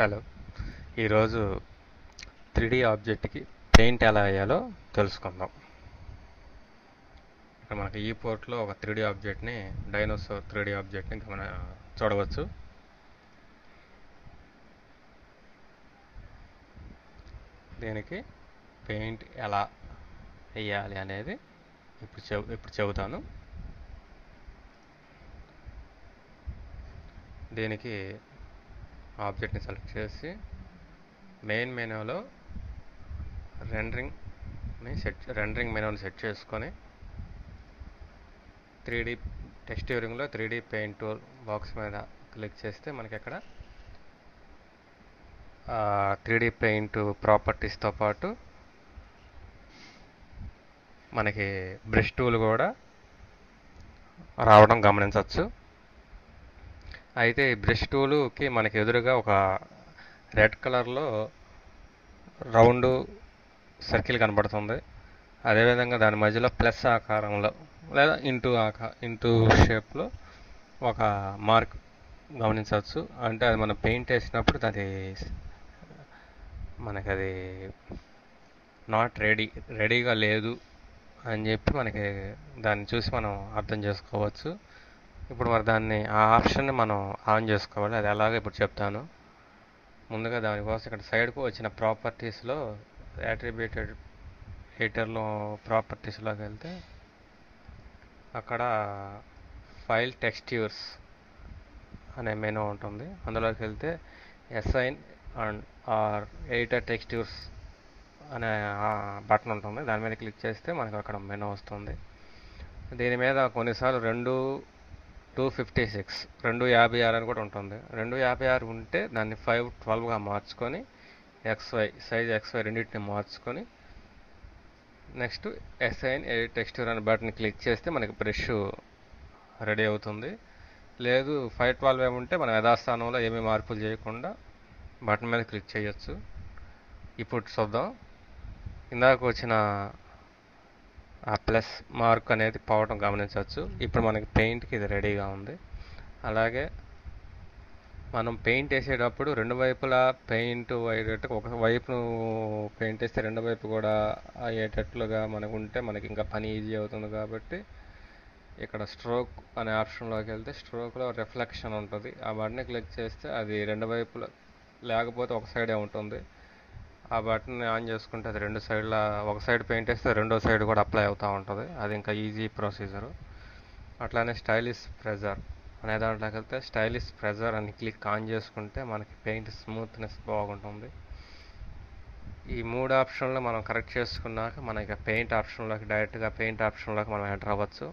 Hello. ఈరోజు 3D ఆబ్జెక్ట్కి paint ఎలా వేయాలో తెలుసుకుందాం. ఇక్కడ మనకి ఈ పోర్ట్లో ఒక 3D ఆబ్జెక్ట్ని డైనోసార్ 3D ఆబ్జెక్ట్ని చూడవచ్చు. దీనికి పెయింట్ ఎలా వేయాలి అనేది ఇప్పుడు చెబుతాను. దీనికి ఆబ్జెక్ట్ని సెలెక్ట్ చేసి మెయిన్ మెనూలో రెండరింగ్ మెనూని సెట్ చేసుకొని 3D టెక్స్చరింగ్లో 3D paint tool box మీద క్లిక్ చేస్తే మనకి అక్కడ 3D పెయింట్ ప్రాపర్టీస్తో పాటు మనకి బ్రష్ టూల్ కూడా రావడం గమనించవచ్చు. అయితే ఈ బ్రష్ టూలుకి మనకి ఎదురుగా ఒక రెడ్ కలర్లో రౌండ్ సర్కిల్ కనబడుతుంది. అదేవిధంగా దాని మధ్యలో ప్లస్ ఆకారంలో లేదా ఇంటూ షేప్లో ఒక మార్క్ గమనించవచ్చు. అంటే అది మనం పెయింట్ వేసినప్పుడు మనకి నాట్ రెడీగా లేదు అని చెప్పి మనకి దాన్ని చూసి మనం అర్థం చేసుకోవచ్చు. ఇప్పుడు మరి ఆ ఆప్షన్ని మనం ఆన్ చేసుకోవాలి. అది ఎలాగో ఇప్పుడు చెప్తాను. ముందుగా దానికోసం ఇక్కడ సైడ్కు వచ్చిన ప్రాపర్టీస్లో యాట్రిబ్యూటెడ్ హీటర్లో ప్రాపర్టీస్లోకి వెళ్తే అక్కడ ఫైల్ టెక్స్చర్స్ అనే మెనూ ఉంటుంది. అందులోకి వెళ్తే assign and or editor textures అనే బటన్ ఉంటుంది. దాని మీద క్లిక్ చేస్తే మనకు అక్కడ మెనూ వస్తుంది. దీని మీద కొన్నిసార్లు 256 అని కూడా ఉంటుంది. 256 ఉంటే దాన్ని 512గా మార్చుకొని సైజ్ XY రెండింటిని మార్చుకొని నెక్స్ట్ అసైన్ ఎడిట్ టెక్స్చర్ అనే బటన్ క్లిక్ చేస్తే మనకి బ్రష్ రెడీ అవుతుంది. లేదు 512 ఏముంటే మనం యథాస్థానంలో ఏమీ మార్పులు చేయకుండా బటన్ మీద క్లిక్ చేయొచ్చు. ఇప్పుడు చూద్దాం. ఇందాక వచ్చిన ఆ ప్లస్ మార్క్ అనేది పోవటం గమనించవచ్చు. ఇప్పుడు మనకి పెయింట్కి ఇది రెడీగా ఉంది. అలాగే మనం పెయింట్ వేసేటప్పుడు రెండు వైపులా పెయింట్ అయ్యేటట్టు ఒక వైపు పెయింట్ వేస్తే రెండు వైపు కూడా అయ్యేటట్లుగా మనకు ఉంటే మనకి ఇంకా పని ఈజీ అవుతుంది. కాబట్టి ఇక్కడ స్ట్రోక్ అనే ఆప్షన్లోకి వెళ్తే స్ట్రోక్లో రిఫ్లెక్షన్ ఉంటుంది. ఆ బటన్ని క్లిక్ చేస్తే అది రెండు వైపులా లేకపోతే ఒక సైడే ఉంటుంది. ఆ బటన్ని ఆన్ చేసుకుంటే అది రెండు సైడ్ల ఒక సైడ్ పెయింట్ వేస్తే రెండో సైడ్ కూడా అప్లై అవుతూ ఉంటుంది. అది ఇంకా ఈజీ ప్రొసీజరు. అట్లానే స్టైలిష్ ప్రెజర్ అనే దాంట్లోకి వెళ్తే స్టైలిష్ ప్రెజర్ అని క్లిక్ ఆన్ చేసుకుంటే మనకి పెయింట్ స్మూత్నెస్ బాగుంటుంది. ఈ మూడు ఆప్షన్లు మనం కరెక్ట్ చేసుకున్నాక మనకి డైరెక్ట్గా పెయింట్ ఆప్షన్లోకి మనం ఎంటర్ అవ్వచ్చు.